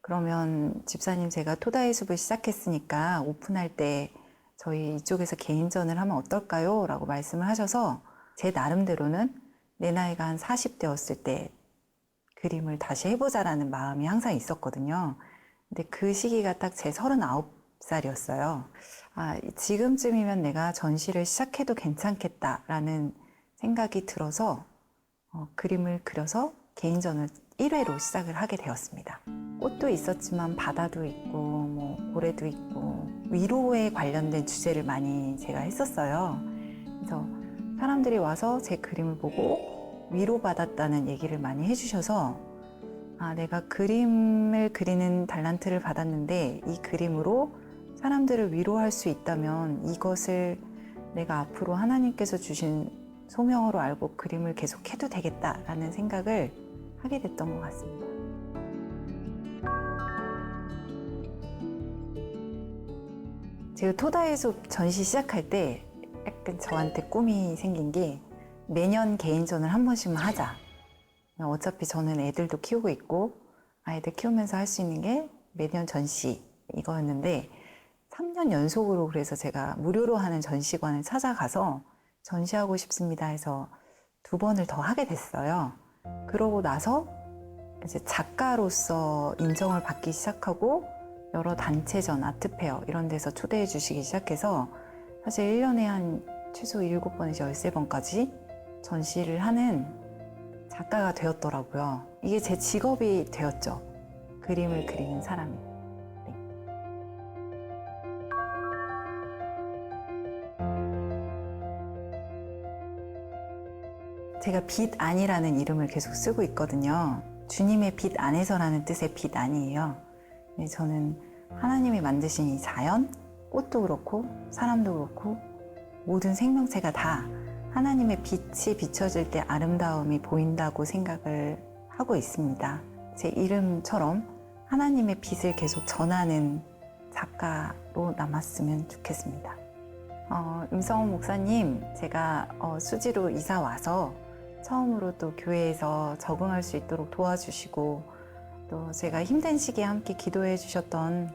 그러면 집사님 제가 토다의 숲을 시작했으니까 오픈할 때 저희 이쪽에서 개인전을 하면 어떨까요? 라고 말씀을 하셔서 제 나름대로는 내 나이가 한 40대였을 때 그림을 다시 해보자라는 마음이 항상 있었거든요. 근데 그 시기가 딱 제 39살이었어요. 지금쯤이면 내가 전시를 시작해도 괜찮겠다라는 생각이 들어서 그림을 그려서 개인전을 1회로 시작을 하게 되었습니다. 꽃도 있었지만 바다도 있고 뭐 고래도 있고 위로에 관련된 주제를 많이 제가 했었어요. 그래서 사람들이 와서 제 그림을 보고 위로받았다는 얘기를 많이 해주셔서 내가 그림을 그리는 달란트를 받았는데 이 그림으로 사람들을 위로할 수 있다면 이것을 내가 앞으로 하나님께서 주신 소명으로 알고 그림을 계속 해도 되겠다라는 생각을 하게 됐던 것 같습니다. 제가 토다의 숲 전시 시작할 때 약간 저한테 꿈이 생긴 게 매년 개인전을 한 번씩만 하자. 어차피 저는 애들도 키우고 있고 아이들 키우면서 할 수 있는 게 매년 전시 이거였는데 3년 연속으로 그래서 제가 무료로 하는 전시관을 찾아가서 전시하고 싶습니다 해서 2번을 더 하게 됐어요. 그러고 나서 이제 작가로서 인정을 받기 시작하고 여러 단체전, 아트페어 이런 데서 초대해 주시기 시작해서 사실 1년에 한 최소 7번에서 13번까지 전시를 하는 작가가 되었더라고요. 이게 제 직업이 되었죠. 그림을 그리는 사람이. 네. 제가 빛 안이라는 이름을 계속 쓰고 있거든요. 주님의 빛 안에서라는 뜻의 빛 안이에요. 네, 저는 하나님이 만드신 이 자연, 꽃도 그렇고 사람도 그렇고 모든 생명체가 다 하나님의 빛이 비춰질 때 아름다움이 보인다고 생각을 하고 있습니다. 제 이름처럼 하나님의 빛을 계속 전하는 작가로 남았으면 좋겠습니다. 임성원 목사님, 제가 수지로 이사 와서 처음으로 또 교회에서 적응할 수 있도록 도와주시고 또 제가 힘든 시기에 함께 기도해 주셨던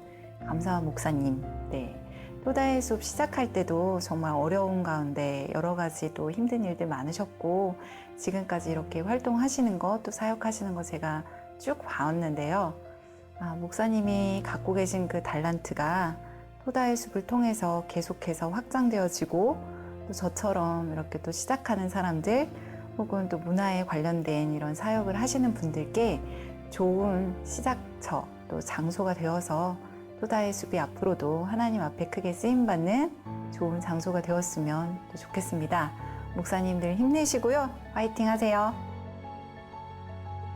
감사한 목사님, 네. 또다의 숲 시작할 때도 정말 어려운 가운데 여러 가지 또 힘든 일들 많으셨고 지금까지 이렇게 활동하시는 거 또 사역하시는 거 제가 쭉 봐왔는데요. 목사님이 갖고 계신 그 달란트가 토다의 숲을 통해서 계속해서 확장되어지고 또 저처럼 이렇게 또 시작하는 사람들 혹은 또 문화에 관련된 이런 사역을 하시는 분들께 좋은 시작처 또 장소가 되어서 토다의 숲이 앞으로도 하나님 앞에 크게 쓰임받는 좋은 장소가 되었으면 또 좋겠습니다. 목사님들 힘내시고요. 파이팅 하세요.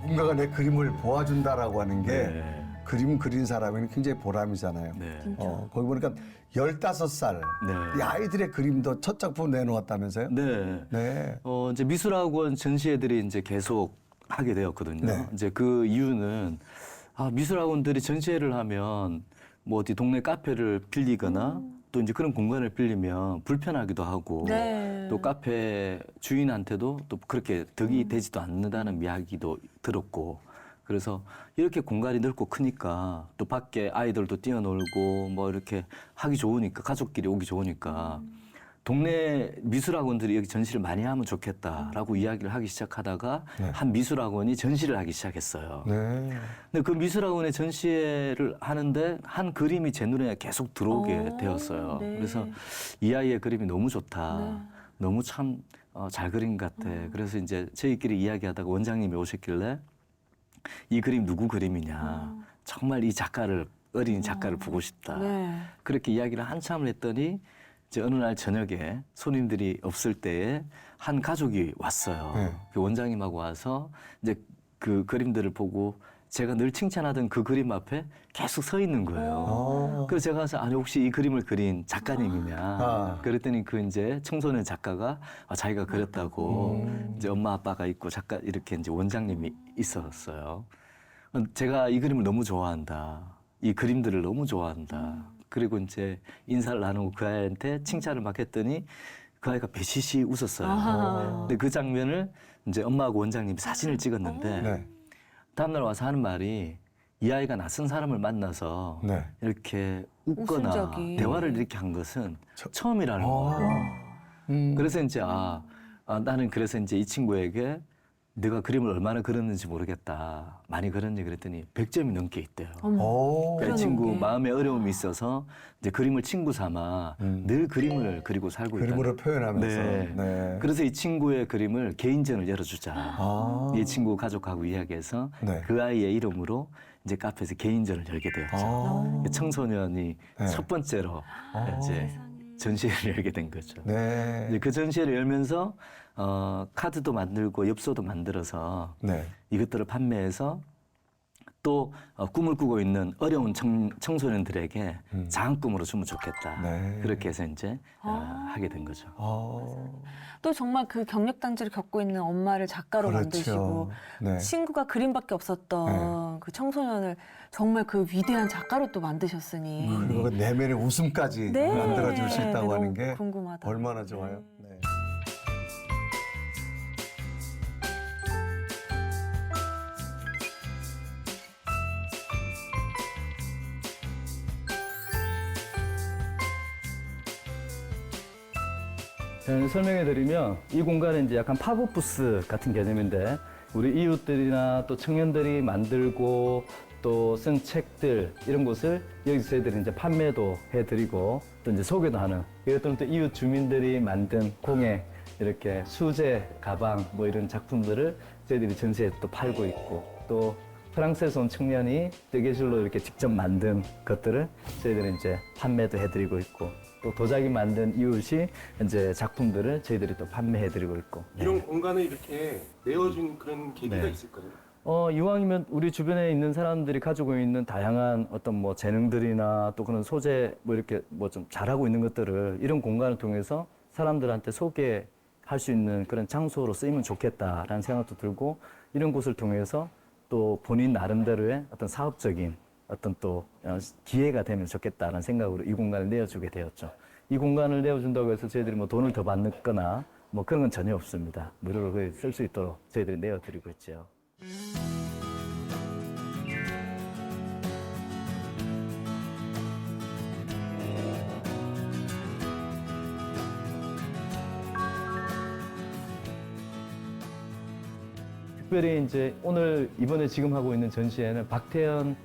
누군가가 내 그림을 보아준다라고 하는 게 네. 그림 그린 사람에는 굉장히 보람이잖아요. 네. 거기 보니까 15살 네. 이 아이들의 그림도 첫 작품 내놓았다면서요? 네. 네. 이제 미술학원 전시회들이 이제 계속 하게 되었거든요. 네. 이제 그 이유는 미술학원들이 전시회를 하면 뭐 어디 동네 카페를 빌리거나 또 이제 그런 공간을 빌리면 불편하기도 하고 네. 또 카페 주인한테도 또 그렇게 덕이 되지도 않는다는 이야기도 들었고 그래서 이렇게 공간이 넓고 크니까 또 밖에 아이들도 뛰어놀고 뭐 이렇게 하기 좋으니까 가족끼리 오기 좋으니까 동네 미술학원들이 여기 전시를 많이 하면 좋겠다라고 이야기를 하기 시작하다가 네. 한 미술학원이 전시를 하기 시작했어요. 네. 근데 그 미술학원의 전시회를 하는데 한 그림이 제 눈에 계속 들어오게 되었어요. 네. 그래서 이 아이의 그림이 너무 좋다. 네. 너무 참 잘 그린 것 같아. 그래서 이제 저희끼리 이야기하다가 원장님이 오셨길래 이 그림 누구 그림이냐. 정말 이 작가를 어린 작가를 보고 싶다. 네. 그렇게 이야기를 한참을 했더니 이제 어느 날 저녁에 손님들이 없을 때에 한 가족이 왔어요. 네. 그 원장님하고 와서 이제 그 그림들을 보고 제가 늘 칭찬하던 그 그림 앞에 계속 서 있는 거예요. 그래서 제가 가서 아니 혹시 이 그림을 그린 작가님이냐. 그랬더니 그 이제 청소년 작가가 자기가 그렸다고 이제 엄마 아빠가 있고 작가 이렇게 이제 원장님이 있었어요. 제가 이 그림을 너무 좋아한다. 이 그림들을 너무 좋아한다. 그리고 이제 인사를 나누고 그 아이한테 칭찬을 막 했더니 그 아이가 배시시 웃었어요. 근데 그 장면을 이제 엄마하고 원장님이 사진을 찍었는데 네. 다음날 와서 하는 말이 이 아이가 낯선 사람을 만나서 네. 이렇게 웃거나 웃은 적이. 대화를 이렇게 한 것은 처음이라는 거예요. 그래서 이제 나는 그래서 이제 이 친구에게 네가 그림을 얼마나 그렸는지 모르겠다. 많이 그렸니? 그랬더니 100점이 넘게 있대요. 그 친구 그러는 게. 마음에 어려움이 있어서 이제 그림을 친구 삼아 늘 그림을 그리고 살고 있다. 그림으로 표현하면서. 네. 네. 그래서 이 친구의 그림을 개인전을 열어주자. 이 친구 가족하고 이야기해서 네. 그 아이의 이름으로 이제 카페에서 개인전을 열게 되었죠. 청소년이 네. 첫 번째로 이제 전시회를 열게 된 거죠. 네. 이제 그 전시회를 열면서 카드도 만들고 엽서도 만들어서 네. 이것들을 판매해서 또 꿈을 꾸고 있는 어려운 청소년들에게 장학금으로 주면 좋겠다. 네. 그렇게 해서 이제 하게 된 거죠. 또 정말 그 경력 단절을 겪고 있는 엄마를 작가로 그렇죠. 만드시고 네. 친구가 그림밖에 없었던 그 청소년을 정말 그 위대한 작가로 또 만드셨으니 그리고 그 내면의 웃음까지 네. 만들어줄 수 있다고 너무 하는 게 궁금하다. 얼마나 좋아요. 네. 설명해 드리면 이 공간은 이제 약간 팝업 부스 같은 개념인데 우리 이웃들이나 또 청년들이 만들고 또 쓴 책들 이런 것을 여기서 저희들이 이제 판매도 해드리고 또 이제 소개도 하는 예를 들면 또 이웃 주민들이 만든 공예 이렇게 수제 가방 뭐 이런 작품들을 저희들이 전시에 또 팔고 있고 또 프랑스에서 온 청년이 뜨개질로 이렇게 직접 만든 것들을 저희들이 이제 판매도 해드리고 있고 또 도자기 만든 이웃이 이제 작품들을 저희들이 또 판매해드리고 있고. 이런 공간을 이렇게 내어준 그런 계기가 네. 있을까요? 이왕이면 우리 주변에 있는 사람들이 가지고 있는 다양한 어떤 뭐 재능들이나 또 그런 소재 뭐 이렇게 뭐 좀 잘하고 있는 것들을 이런 공간을 통해서 사람들한테 소개할 수 있는 그런 장소로 쓰이면 좋겠다라는 생각도 들고 이런 곳을 통해서 또 본인 나름대로의 어떤 사업적인 어떤 또 기회가 되면 좋겠다는 생각으로 이 공간을 내어주게 되었죠. 이 공간을 내어준다고 해서 저희들이 뭐 돈을 더 받거나 뭐 그런 건 전혀 없습니다. 무료로 쓸 수 있도록 저희들이 내어드리고 있죠. 특별히 이제 오늘 이번에 지금 하고 있는 전시회는 박태현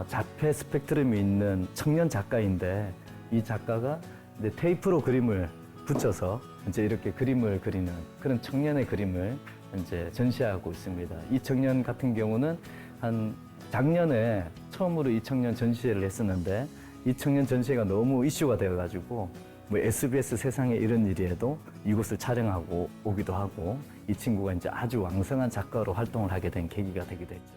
자폐 스펙트럼이 있는 청년 작가인데 이 작가가 이제 테이프로 그림을 붙여서 이제 이렇게 그림을 그리는 그런 청년의 그림을 이제 전시하고 있습니다. 이 청년 같은 경우는 한 작년에 처음으로 이 청년 전시회를 했었는데 이 청년 전시회가 너무 이슈가 되어가지고 뭐 SBS 세상에 이런 일이에도 이곳을 촬영하고 오기도 하고 이 친구가 이제 아주 왕성한 작가로 활동을 하게 된 계기가 되기도 했죠.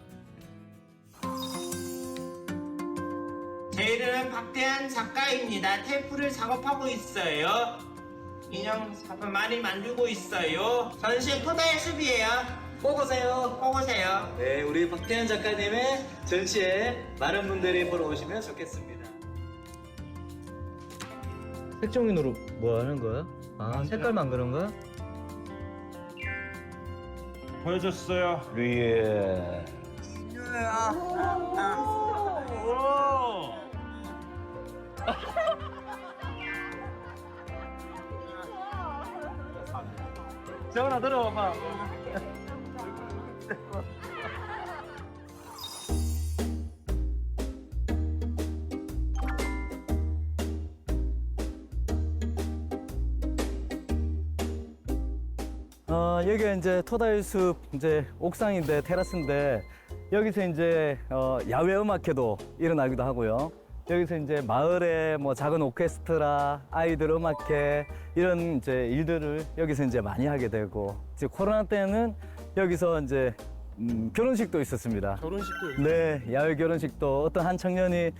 제 이름은 박태한 작가입니다. 테이프를 작업하고 있어요. 인형 작품 많이 만들고 있어요. 전시회 토다의 숲이에요. 꼭 오세요. 꼭 오세요. 네, 우리 박태현 작가님의 전시에 많은 분들이 보러 오시면 좋겠습니다. 색종이로 뭐 하는 거야? 아, 색깔만 그런 거야? 보여줬어요. 예. 재원아 들어와봐. 여기가 이제 토다의 숲 이제 옥상인데 테라스인데 여기서 이제 야외 음악회도 일어나기도 하고요. 여기서 이제 마을에 뭐 작은 오케스트라, 아이들 음악회 이런 이제 일들을 여기서 이제 많이 하게 되고 이제 코로나 때는 여기서 이제 결혼식도 있었습니다. 결혼식도 네, 야외 결혼식도 어떤 한 청년이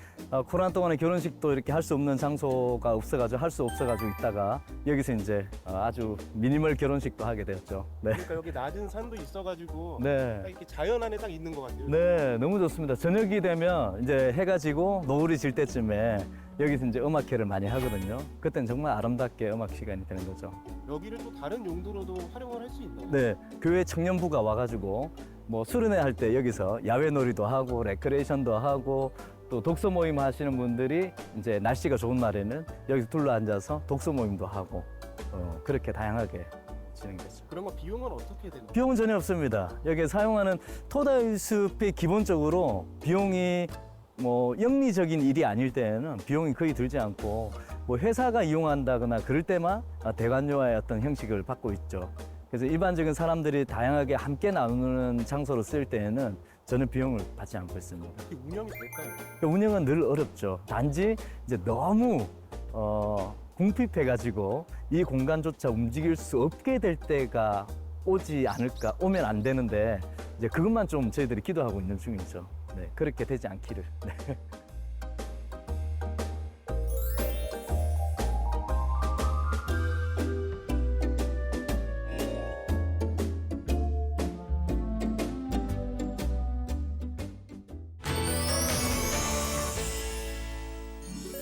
코로나 동안에 결혼식도 이렇게 할 수 없는 장소가 없어가지고 할 수 없어가지고 있다가 여기서 이제 아주 미니멀 결혼식도 하게 되었죠. 네. 그러니까 여기 낮은 산도 있어가지고 네. 딱 이렇게 자연 안에 딱 있는 것 같아요. 네, 너무 좋습니다. 저녁이 되면 이제 해가 지고 노을이 질 때쯤에 여기서 이제 음악회를 많이 하거든요. 그때는 정말 아름답게 음악 시간이 되는 거죠. 여기를 또 다른 용도로도 활용을 할 수 있나요? 네, 교회 청년부가 와가지고 뭐 수련회 할 때 여기서 야외 놀이도 하고 레크레이션도 하고 또 독서 모임 하시는 분들이 이제 날씨가 좋은 날에는 여기서 둘러 앉아서 독서 모임도 하고 그렇게 다양하게 진행되죠. 그런 거 비용은 어떻게 되나요? 비용은 전혀 없습니다. 여기 사용하는 토다의 숲이 기본적으로 비용이 뭐 영리적인 일이 아닐 때에는 비용이 거의 들지 않고 뭐 회사가 이용한다거나 그럴 때만 대관료의 어떤 형식을 받고 있죠. 그래서 일반적인 사람들이 다양하게 함께 나누는 장소로 쓸 때에는 저는 비용을 받지 않고 있습니다. 어떻게 운영이 될까요? 운영은 늘 어렵죠. 단지 이제 너무 궁핍해가지고 이 공간조차 움직일 수 없게 될 때가 오지 않을까, 오면 안 되는데 이제 그것만 좀 저희들이 기도하고 있는 중이죠. 네, 그렇게 되지 않기를. 네.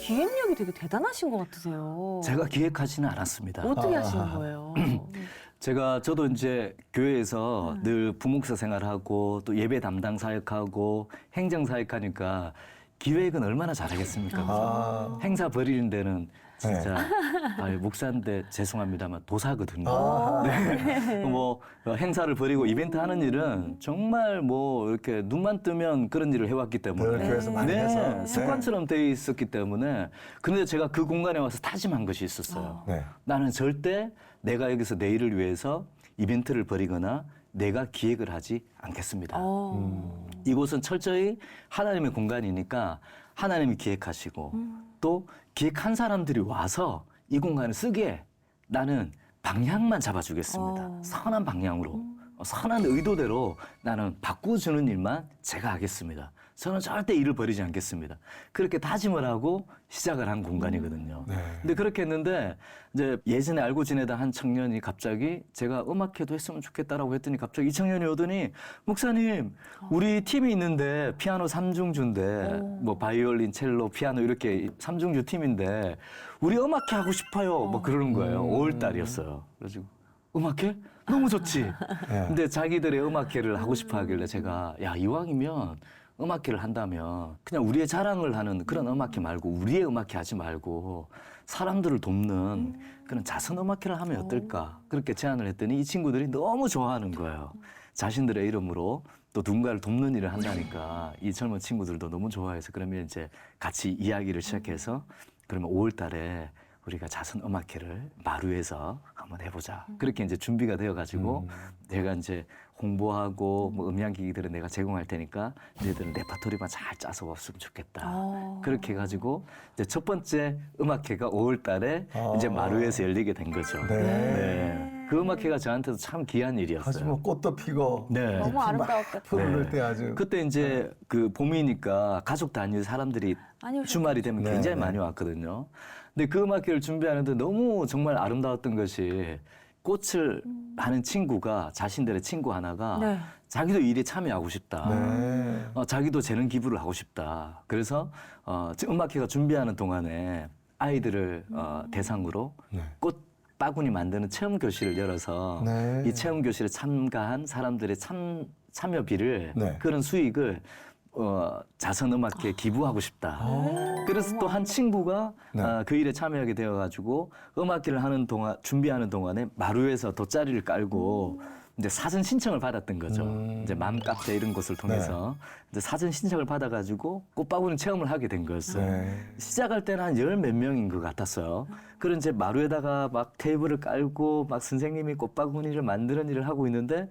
기획력이 되게 대단하신 것 같으세요. 제가 기획하지는 않았습니다. 어떻게 하시는 거예요? 저도 이제 교회에서 늘 부목사 생활하고 또 예배 담당 사역하고 행정 사역하니까 기획은 얼마나 잘하겠습니까? 행사 벌이는 데는 진짜 목사인데 죄송합니다만 도사거든요. 아. 네. 뭐 행사를 벌이고 이벤트 하는 일은 정말 뭐 이렇게 눈만 뜨면 그런 일을 해왔기 때문에 늘 교회에서 많이 해서. 습관처럼 돼 있었기 때문에 그런데 제가 그 공간에 와서 다짐한 것이 있었어요. 네. 나는 절대 내가 여기서 내일을 위해서 이벤트를 벌이거나 내가 기획을 하지 않겠습니다. 이곳은 철저히 하나님의 공간이니까 하나님이 기획하시고 또 기획한 사람들이 와서 이 공간을 쓰기에 나는 방향만 잡아주겠습니다. 선한 방향으로, 선한 의도대로 나는 바꿔주는 일만 제가 하겠습니다. 저는 절대 일을 벌이지 않겠습니다. 그렇게 다짐을 하고 시작을 한 공간이거든요. 네. 근데 그렇게 했는데 이제 예전에 알고 지내다 한 청년이 갑자기 제가 음악회도 했으면 좋겠다라고 했더니 갑자기 이 청년이 오더니 목사님 우리 팀이 있는데 피아노 3중주인데 뭐 바이올린, 첼로, 피아노 이렇게 3중주 팀인데 우리 음악회 하고 싶어요. 뭐 그러는 거예요. 5월 달이었어요. 그래가지고 음악회? 너무 좋지. 네. 근데 자기들의 음악회를 하고 싶어 하길래 제가 야 이왕이면 음악회를 한다면 그냥 우리의 자랑을 하는 그런 음악회 말고 우리의 음악회 하지 말고 사람들을 돕는 그런 자선 음악회를 하면 어떨까 그렇게 제안을 했더니 이 친구들이 너무 좋아하는 거예요. 자신들의 이름으로 또 누군가를 돕는 일을 한다니까 이 젊은 친구들도 너무 좋아해서 그러면 이제 같이 이야기를 시작해서 그러면 5월 달에 우리가 자선 음악회를 마루에서 한번 해보자. 그렇게 이제 준비가 되어가지고 내가 이제 홍보하고 뭐 음향기기들은 내가 제공할 테니까 너희들은 레퍼토리만 잘 짜서 왔으면 좋겠다. 그렇게 해가지고 이제 첫 번째 음악회가 5월달에 이제 마루에서 열리게 된 거죠. 네. 네. 그 음악회가 저한테도 참 귀한 일이었어요. 아주 뭐 꽃도 피고 네. 너무 아름다웠겠다. 푸를 때 아주 그때 이제 그 봄이니까 가족 단위 사람들이 많이 오셨죠. 주말이 되면 네, 굉장히 네. 많이 왔거든요. 근데 그 음악회를 준비하는데 너무 정말 아름다웠던 것이 꽃을 하는 친구가 자신들의 친구 하나가 네. 자기도 일에 참여하고 싶다. 네. 자기도 재능 기부를 하고 싶다. 그래서 음악회가 준비하는 동안에 아이들을 대상으로 네. 꽃 바구니 만드는 체험 교실을 열어서 네. 이 체험 교실에 참가한 사람들의 참여비를 네. 그런 수익을 자선 음악회에 기부하고 싶다. 그래서 또 한 친구가 네. 그 일에 참여하게 되어가지고 음악회를 하는 동안 준비하는 동안에 마루에서 돗자리를 깔고 이제 사전 신청을 받았던 거죠. 이제 맘카페 이런 곳을 통해서 이제 사전 신청을 받아가지고 꽃바구니 체험을 하게 된 거였어요. 네. 시작할 때는 한 10몇 명인 것 같았어요. 그런 이제 마루에다가 막 테이블을 깔고 막 선생님이 꽃바구니를 만드는 일을 하고 있는데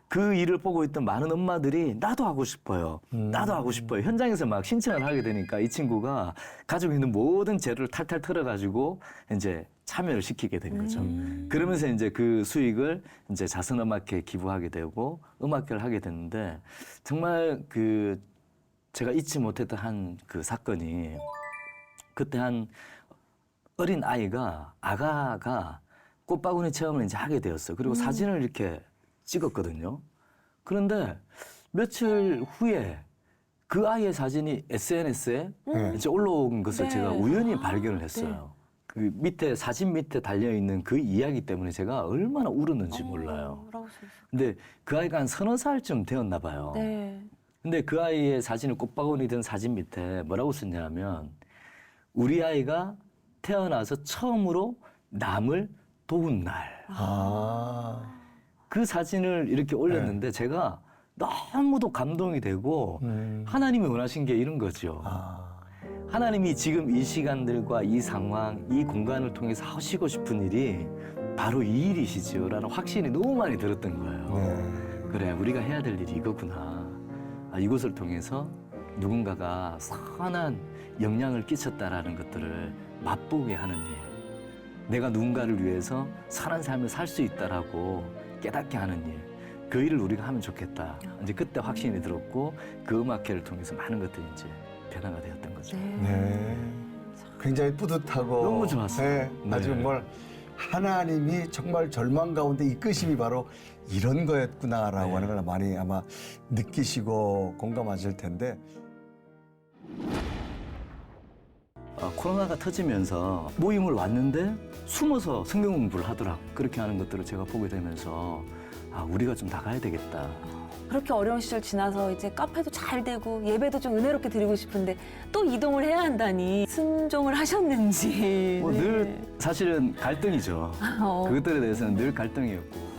그 일을 보고 있던 많은 엄마들이 나도 하고 싶어요. 나도 하고 싶어요. 현장에서 막 신청을 하게 되니까 이 친구가 가지고 있는 모든 재료를 탈탈 털어가지고 이제 참여를 시키게 된 거죠. 그러면서 이제 그 수익을 이제 자선음악회에 기부하게 되고 음악회를 하게 됐는데 정말 그 제가 잊지 못했던 한 그 사건이 그때 한 어린 아가가 꽃바구니 체험을 이제 하게 되었어요. 그리고 사진을 이렇게 찍었거든요. 그런데 며칠 후에 그 아이의 사진이 SNS에 이제 올라온 것을 제가 우연히 발견을 했어요. 그 밑에 사진 밑에 달려 있는 그 이야기 때문에 제가 얼마나 울었는지 몰라요. 근데 그 아이가 한 30살쯤 되었나 봐요. 네. 근데 그 아이의 사진을 꽃바구니 든 사진 밑에 뭐라고 썼냐면 우리 아이가 태어나서 처음으로 남을 도운 날. 그 사진을 이렇게 올렸는데 제가 너무도 감동이 되고 하나님이 원하신 게 이런 거죠. 하나님이 지금 이 시간들과 이 상황, 이 공간을 통해서 하시고 싶은 일이 바로 이 일이시죠. 라는 확신이 너무 많이 들었던 거예요. 그래, 우리가 해야 될 일이 이거구나. 이곳을 통해서 누군가가 선한 영향을 끼쳤다라는 것들을 맛보게 하는 일. 내가 누군가를 위해서 선한 삶을 살 수 있다라고 깨닫게 하는 일. 그 일을 우리가 하면 좋겠다. 이제 그때 확신이 들었고 그 음악회를 통해서 많은 것들이 이제 변화가 되었던 거죠. 네. 굉장히 뿌듯하고 너무 좋았어요. 네. 아주 네. 뭘 하나님이 정말 절망 가운데 이끄심이 바로 이런 거였구나라고 하는 걸 많이 아마 느끼시고 공감하실 텐데 코로나가 터지면서 모임을 왔는데 숨어서 성경 공부를 하더라고. 그렇게 하는 것들을 제가 보게 되면서 우리가 좀 나가야 되겠다. 그렇게 어려운 시절 지나서 이제 카페도 잘 되고 예배도 좀 은혜롭게 드리고 싶은데 또 이동을 해야 한다니 순종을 하셨는지. 뭐 네. 늘 사실은 갈등이죠. 어. 그것들에 대해서는 늘 갈등이었고.